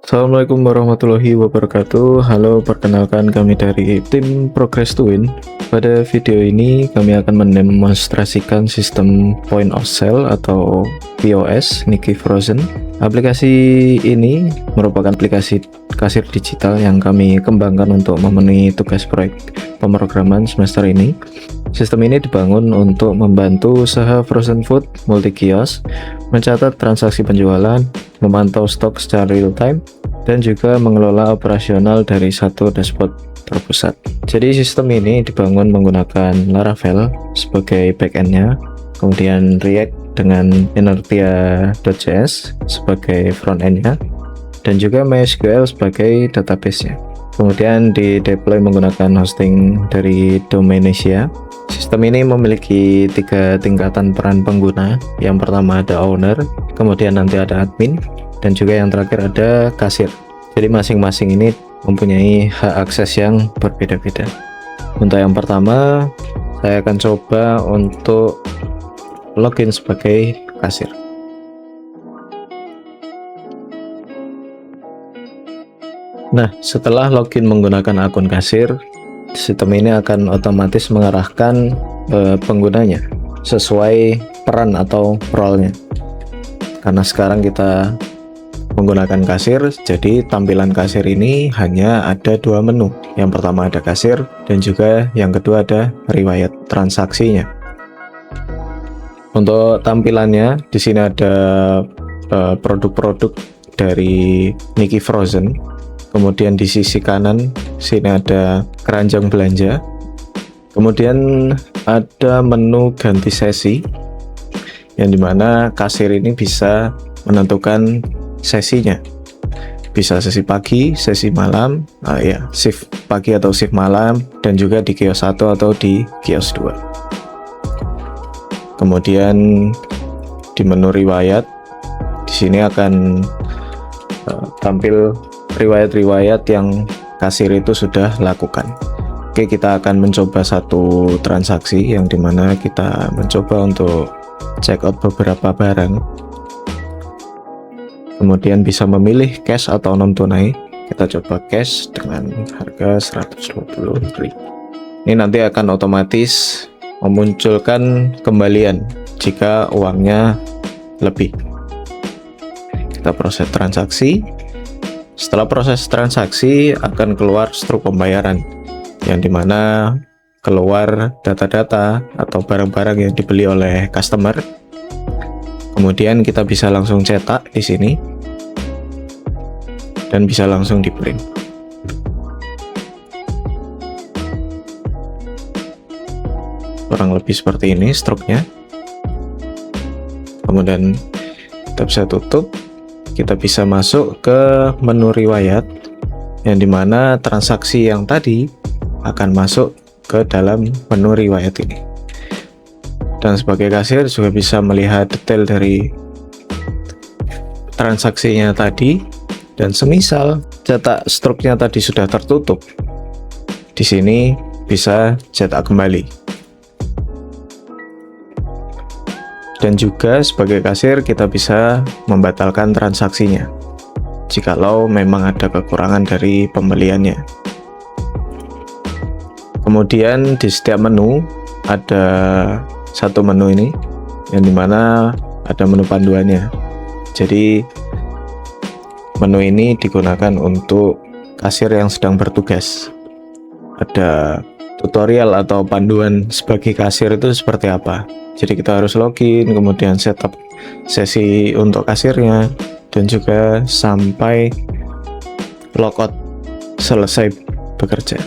Assalamualaikum warahmatullahi wabarakatuh. Halo, perkenalkan kami dari tim Progress to Win. Pada video ini kami akan mendemonstrasikan sistem point of sale atau POS Niki Frozen. Aplikasi ini merupakan aplikasi kasir digital yang kami kembangkan untuk memenuhi tugas proyek pemrograman semester ini. Sistem ini dibangun untuk membantu usaha frozen food multi kios, mencatat transaksi penjualan, memantau stok secara real time, dan juga mengelola operasional dari satu dashboard terpusat. Jadi sistem ini dibangun menggunakan Laravel sebagai backend-nya, kemudian React dengan Inertia.js sebagai front-end-nya, dan juga MySQL sebagai database-nya. Kemudian di-deploy menggunakan hosting dari Domainisia. Sistem ini memiliki 3 tingkatan peran pengguna. Yang pertama ada owner, kemudian nanti ada admin, dan juga yang terakhir ada kasir. Jadi masing-masing ini mempunyai hak akses yang berbeda-beda. Untuk yang pertama, saya akan coba untuk login sebagai kasir. Nah, setelah login menggunakan akun kasir, sistem ini akan otomatis mengarahkan penggunanya sesuai peran atau role-nya. Karena sekarang kita menggunakan kasir, jadi tampilan kasir ini hanya ada 2 menu. Yang pertama ada kasir, dan juga yang kedua ada riwayat transaksinya. Untuk tampilannya, di sini ada produk-produk dari Niki Frozen. Kemudian di sisi kanan sini ada keranjang belanja. Kemudian ada menu ganti sesi, yang dimana kasir ini bisa menentukan sesinya. Bisa sesi pagi, sesi malam, shift pagi atau shift malam, dan juga di kios 1 atau di kios 2. Kemudian di menu riwayat, di sini akan tampil riwayat-riwayat yang kasir itu sudah lakukan. Oke, kita akan mencoba satu transaksi yang dimana kita mencoba untuk check out beberapa barang. Kemudian bisa memilih cash atau non tunai. Kita coba cash dengan harga 120.000. Ini nanti akan otomatis memunculkan kembalian jika uangnya lebih. Kita proses transaksi. Setelah proses transaksi akan keluar struk pembayaran, yang dimana keluar data-data atau barang-barang yang dibeli oleh customer. Kemudian kita bisa langsung cetak di sini dan bisa langsung di print. Kurang lebih seperti ini struknya. Kemudian kita bisa tutup. Kita bisa masuk ke menu riwayat, yang dimana transaksi yang tadi akan masuk ke dalam menu riwayat ini. Dan sebagai kasir juga bisa melihat detail dari transaksinya tadi, dan semisal cetak struknya tadi sudah tertutup, di sini bisa cetak kembali. Dan juga sebagai kasir kita bisa membatalkan transaksinya jikalau memang ada kekurangan dari pembeliannya. Kemudian di setiap menu ada satu menu ini, yang dimana ada menu panduannya. Jadi menu ini digunakan untuk kasir yang sedang bertugas. Ada tutorial atau panduan sebagai kasir itu seperti apa. Jadi kita harus login, kemudian setup sesi untuk kasirnya, dan juga sampai logout selesai bekerja.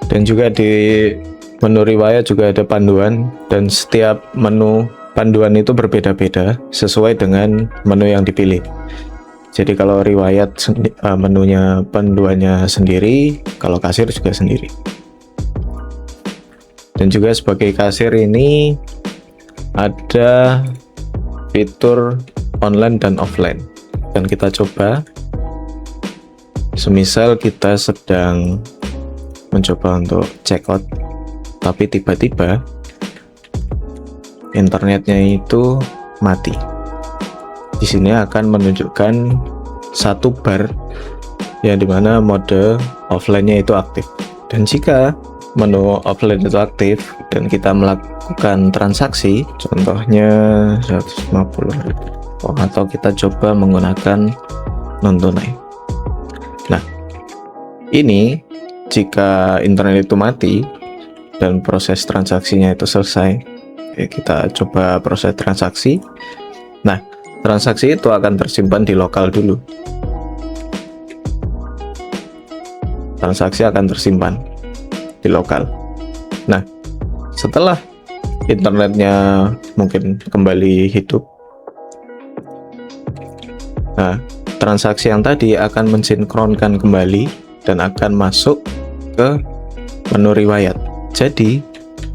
Dan juga di menu riwayat juga ada panduan, dan setiap menu panduan itu berbeda-beda sesuai dengan menu yang dipilih. Jadi kalau riwayat menunya panduannya sendiri, kalau kasir juga sendiri. Dan juga sebagai kasir ini ada fitur online dan offline. Dan kita coba, semisal kita sedang mencoba untuk check out, tapi tiba-tiba internetnya itu mati. di sini akan menunjukkan satu bar yang dimana mode offline-nya itu aktif. Dan jika menu offline itu aktif dan kita melakukan transaksi, contohnya 150.000, atau kita coba menggunakan non tunai. Nah, ini jika internet itu mati dan proses transaksinya itu selesai, kita coba proses transaksi. Nah, transaksi itu akan tersimpan di lokal dulu. Transaksi akan tersimpan di lokal. Nah, setelah internetnya mungkin kembali hidup, nah, transaksi yang tadi akan mensinkronkan kembali dan akan masuk ke menu riwayat. Jadi,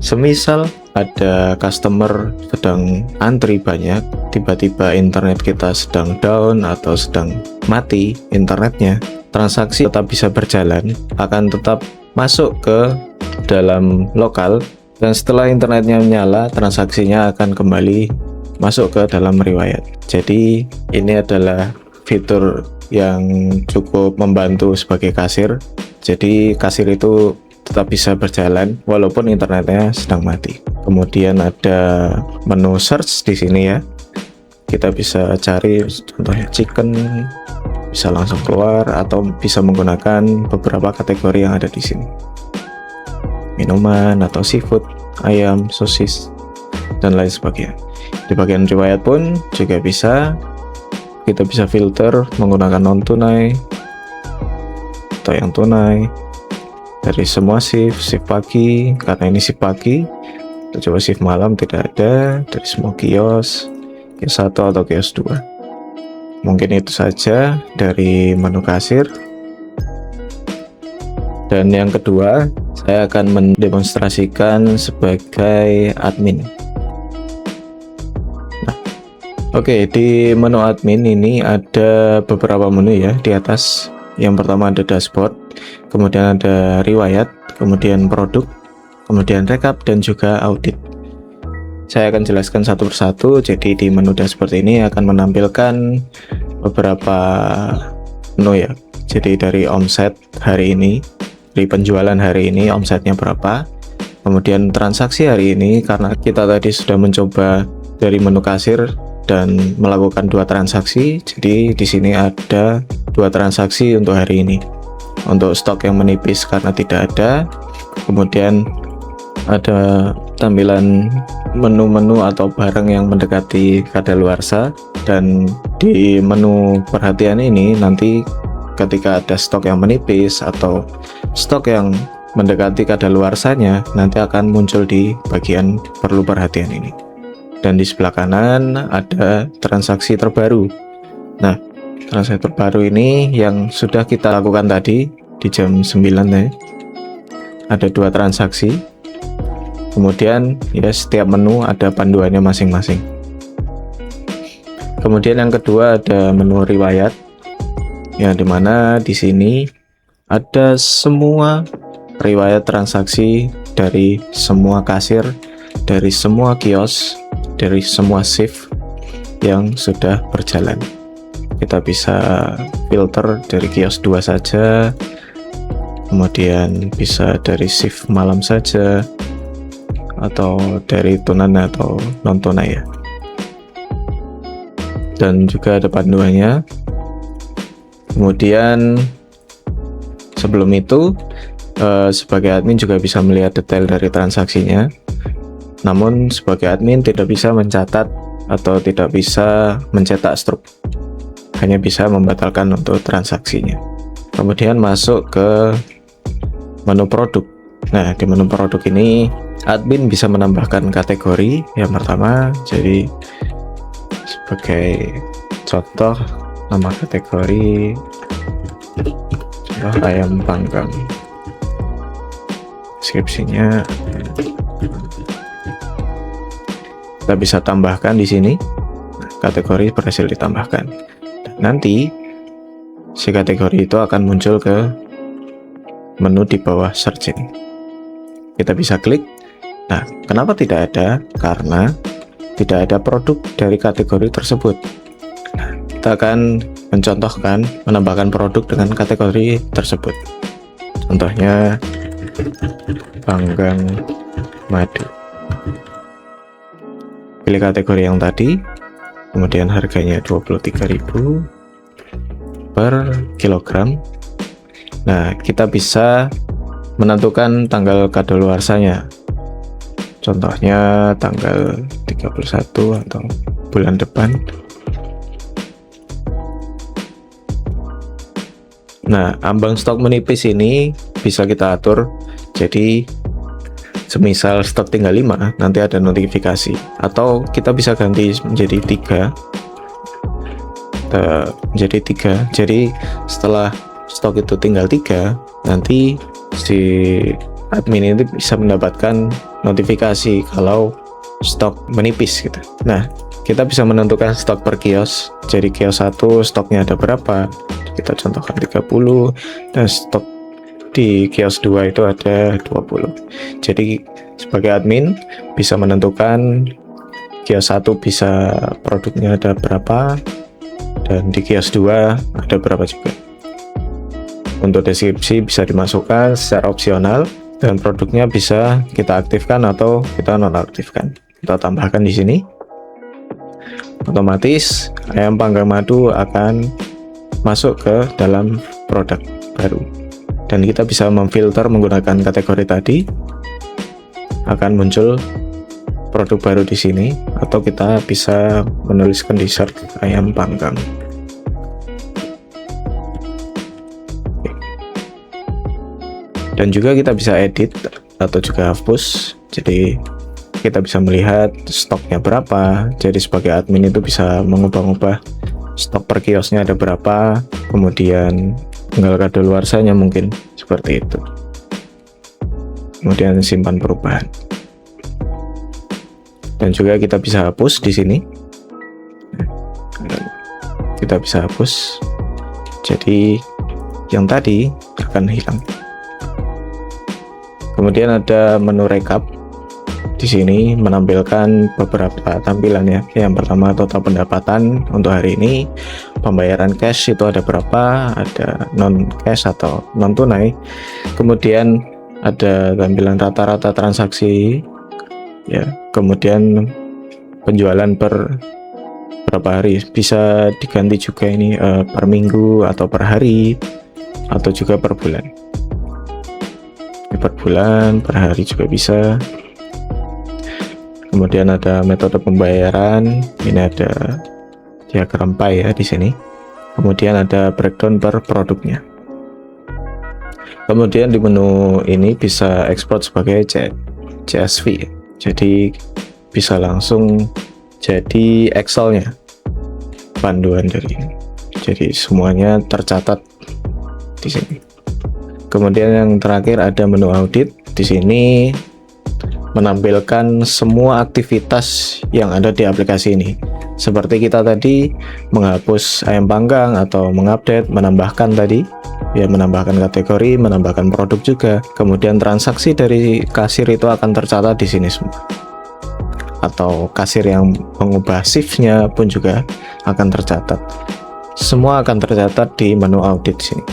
semisal ada customer sedang antri banyak, tiba-tiba internet kita sedang down atau sedang mati internetnya, transaksi tetap bisa berjalan, akan tetap masuk ke dalam lokal, dan setelah internetnya menyala, transaksinya akan kembali masuk ke dalam riwayat. Jadi ini adalah fitur yang cukup membantu sebagai kasir. Jadi kasir itu tetap bisa berjalan walaupun internetnya sedang mati. Kemudian ada menu search di sini ya. Kita bisa cari contohnya chicken, bisa langsung keluar atau bisa menggunakan beberapa kategori yang ada di sini. Minuman atau seafood, ayam, sosis, dan lain sebagainya. Di bagian riwayat pun juga bisa, kita bisa filter menggunakan non tunai atau yang tunai. Dari semua shift pagi, karena ini shift pagi, kita coba shift malam tidak ada. Dari semua kios 1 atau kios 2. Mungkin itu saja dari menu kasir. Dan yang kedua, saya akan mendemonstrasikan sebagai admin. Nah, oke, di menu admin ini ada beberapa menu ya di atas. Yang pertama ada dashboard, kemudian ada riwayat, kemudian produk, kemudian rekap, dan juga audit. Saya akan jelaskan satu persatu. Jadi di menu dashboard ini akan menampilkan beberapa menu ya. Jadi dari omset hari ini, dari penjualan hari ini omsetnya berapa. Kemudian transaksi hari ini, karena kita tadi sudah mencoba dari menu kasir dan melakukan 2 transaksi. Jadi di sini ada 2 transaksi untuk hari ini. Untuk stok yang menipis karena tidak ada. Kemudian ada tampilan menu-menu atau barang yang mendekati kadaluarsa, dan di menu perhatian ini nanti ketika ada stok yang menipis atau stok yang mendekati kadaluarsanya nanti akan muncul di bagian perlu perhatian ini. Dan di sebelah kanan ada transaksi terbaru. Nah, transaksi terbaru ini yang sudah kita lakukan tadi di jam 9 ya. Ada 2 transaksi. Kemudian ya setiap menu ada panduannya masing-masing. Kemudian yang kedua ada menu riwayat, yang dimana di sini ada semua riwayat transaksi dari semua kasir, dari semua kios, dari semua shift yang sudah berjalan. Kita bisa filter dari kios 2 saja, kemudian bisa dari shift malam saja, atau dari tunai atau non tunai ya. Dan juga ada panduannya. Kemudian sebelum itu sebagai admin juga bisa melihat detail dari transaksinya. Namun sebagai admin tidak bisa mencatat atau tidak bisa mencetak struk, hanya bisa membatalkan untuk transaksinya. Kemudian masuk ke menu produk. Nah, di menu produk ini admin bisa menambahkan kategori. Yang pertama, jadi sebagai contoh nama kategori contoh ayam panggang, deskripsinya kita bisa tambahkan di sini. Kategori berhasil ditambahkan, dan nanti si kategori itu akan muncul ke menu di bawah searching. Kita bisa klik. Nah, kenapa tidak ada? Karena tidak ada produk dari kategori tersebut. kita akan mencontohkan menambahkan produk dengan kategori tersebut. Contohnya panggang madu. Pilih kategori yang tadi, kemudian harganya 23.000 per kilogram. Nah, kita bisa menentukan tanggal kadaluarsanya. Contohnya tanggal 31 atau bulan depan. Nah, ambang stok menipis ini bisa kita atur. Jadi semisal stok tinggal 5, nanti ada notifikasi, atau kita bisa ganti menjadi 3. Jadi setelah stok itu tinggal 3, nanti si admin itu bisa mendapatkan notifikasi kalau stok menipis gitu. Nah, kita bisa menentukan stok per kios. Jadi kios 1 stoknya ada berapa, kita contohkan 30, dan stok di kios 2 itu ada 20. Jadi sebagai admin bisa menentukan kios 1 bisa produknya ada berapa, dan di kios 2 ada berapa juga. Untuk deskripsi bisa dimasukkan secara opsional, dan produknya bisa kita aktifkan atau kita nonaktifkan. Kita tambahkan di sini. Otomatis ayam panggang madu akan masuk ke dalam produk baru, dan kita bisa memfilter menggunakan kategori tadi. Akan muncul produk baru di sini, atau kita bisa menuliskan di search ayam panggang. Dan juga kita bisa edit atau juga hapus. Jadi kita bisa melihat stoknya berapa. Jadi sebagai admin itu bisa mengubah-ubah stok per kiosnya ada berapa, kemudian tanggal kadaluarsanya mungkin seperti itu. Kemudian simpan perubahan. Dan juga kita bisa hapus di sini. Kita bisa hapus. Jadi yang tadi akan hilang. Kemudian ada menu rekap. Di sini menampilkan beberapa tampilan ya. Yang pertama total pendapatan untuk hari ini, pembayaran cash itu ada berapa, ada non cash atau non tunai. Kemudian ada tampilan rata-rata transaksi ya. Kemudian penjualan per berapa hari, bisa diganti juga ini per minggu atau per hari, atau juga per bulan. Per bulan, per hari juga bisa. Kemudian ada metode pembayaran, ini ada diagram pie ya di sini. Kemudian ada breakdown per produknya. Kemudian di menu ini bisa ekspor sebagai CSV, jadi bisa langsung jadi Excel-nya, panduan dari ini. Jadi semuanya tercatat di sini. Kemudian yang terakhir ada menu audit. Di sini menampilkan semua aktivitas yang ada di aplikasi ini. Seperti kita tadi menghapus ayam panggang atau mengupdate, menambahkan tadi, ya menambahkan kategori, menambahkan produk juga. Kemudian transaksi dari kasir itu akan tercatat di sini semua. Atau kasir yang mengubah shift-nya pun juga akan tercatat. Semua akan tercatat di menu audit sini.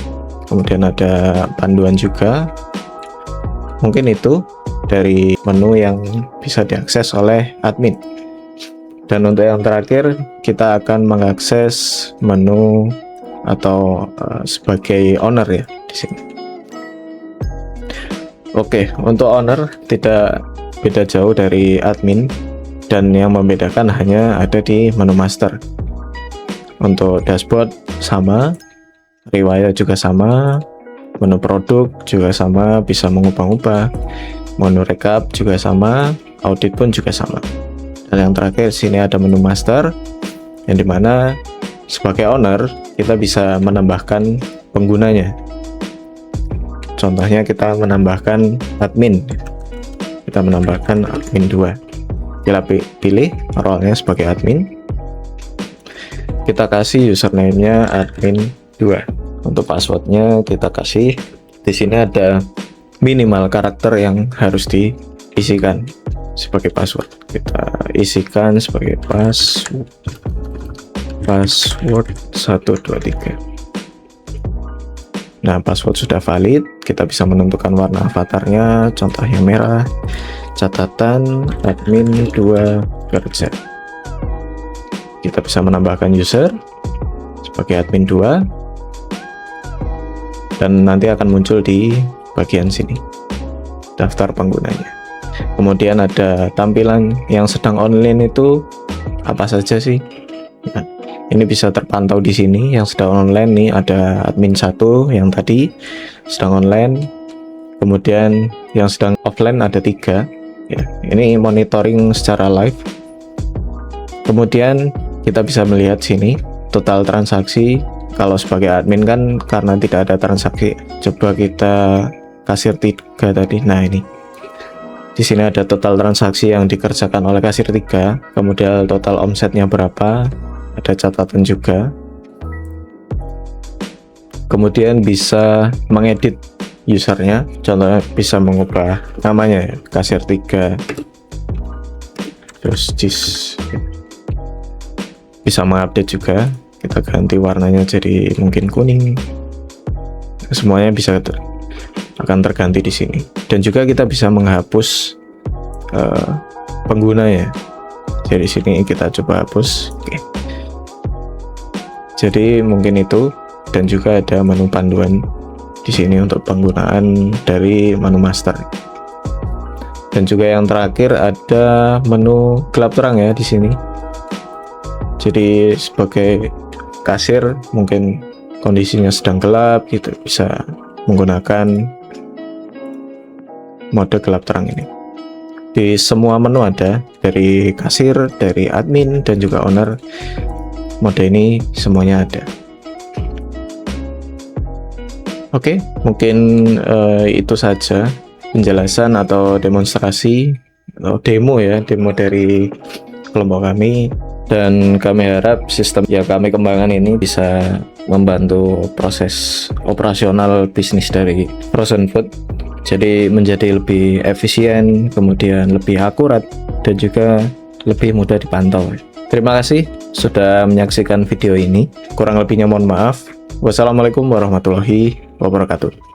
Kemudian ada panduan juga. Mungkin itu dari menu yang bisa diakses oleh admin. Dan untuk yang terakhir, kita akan mengakses menu atau sebagai owner ya di sini. Oke, untuk owner tidak beda jauh dari admin, dan yang membedakan hanya ada di menu master. Untuk dashboard sama, riwayat juga sama, menu produk juga sama, bisa mengubah-ubah. Menu rekap juga sama, audit pun juga sama. Dan yang terakhir sini ada menu master, yang dimana sebagai owner kita bisa menambahkan penggunanya. Contohnya kita menambahkan admin, kita menambahkan admin 2. Kita pilih role-nya sebagai admin, kita kasih username-nya admin 2. Untuk passwordnya kita kasih, di sini ada minimal karakter yang harus diisikan sebagai password. Kita isikan sebagai password. password 123. Nah, password sudah valid, kita bisa menentukan warna avatarnya, contohnya merah, catatan admin 2 kerja. Kita bisa menambahkan user sebagai admin 2, dan nanti akan muncul di bagian sini daftar penggunanya. Kemudian ada tampilan yang sedang online itu apa saja sih. Nah, ini bisa terpantau di sini. Yang sedang online nih ada admin 1 yang tadi sedang online, kemudian yang sedang offline ada 3 ya. Ini monitoring secara live. Kemudian kita bisa melihat sini total transaksi. Kalau sebagai admin kan karena tidak ada transaksi. Coba kita kasir 3 tadi. Nah, ini di sini ada total transaksi yang dikerjakan oleh kasir 3, kemudian total omsetnya berapa, ada catatan juga. Kemudian bisa mengedit usernya, contohnya bisa mengubah namanya ya, kasir 3 terus JIS. Bisa mengupdate juga, kita ganti warnanya jadi mungkin kuning. Semuanya bisa akan terganti di sini. Dan juga kita bisa menghapus pengguna ya. Jadi sini kita coba hapus. Oke. Jadi mungkin itu, dan juga ada menu panduan di sini untuk penggunaan dari menu master. Dan juga yang terakhir ada menu gelap terang ya di sini. Jadi sebagai kasir mungkin kondisinya sedang gelap gitu, bisa menggunakan mode gelap terang ini. Di semua menu ada, dari kasir, dari admin, dan juga owner. Mode ini semuanya ada. Oke, mungkin itu saja penjelasan atau demonstrasi atau demo ya, demo dari kelompok kami. Dan kami harap sistem yang kami kembangkan ini bisa membantu proses operasional bisnis dari Frozen Food, jadi menjadi lebih efisien, kemudian lebih akurat, dan juga lebih mudah dipantau. Terima kasih sudah menyaksikan video ini. Kurang lebihnya mohon maaf. Wassalamualaikum warahmatullahi wabarakatuh.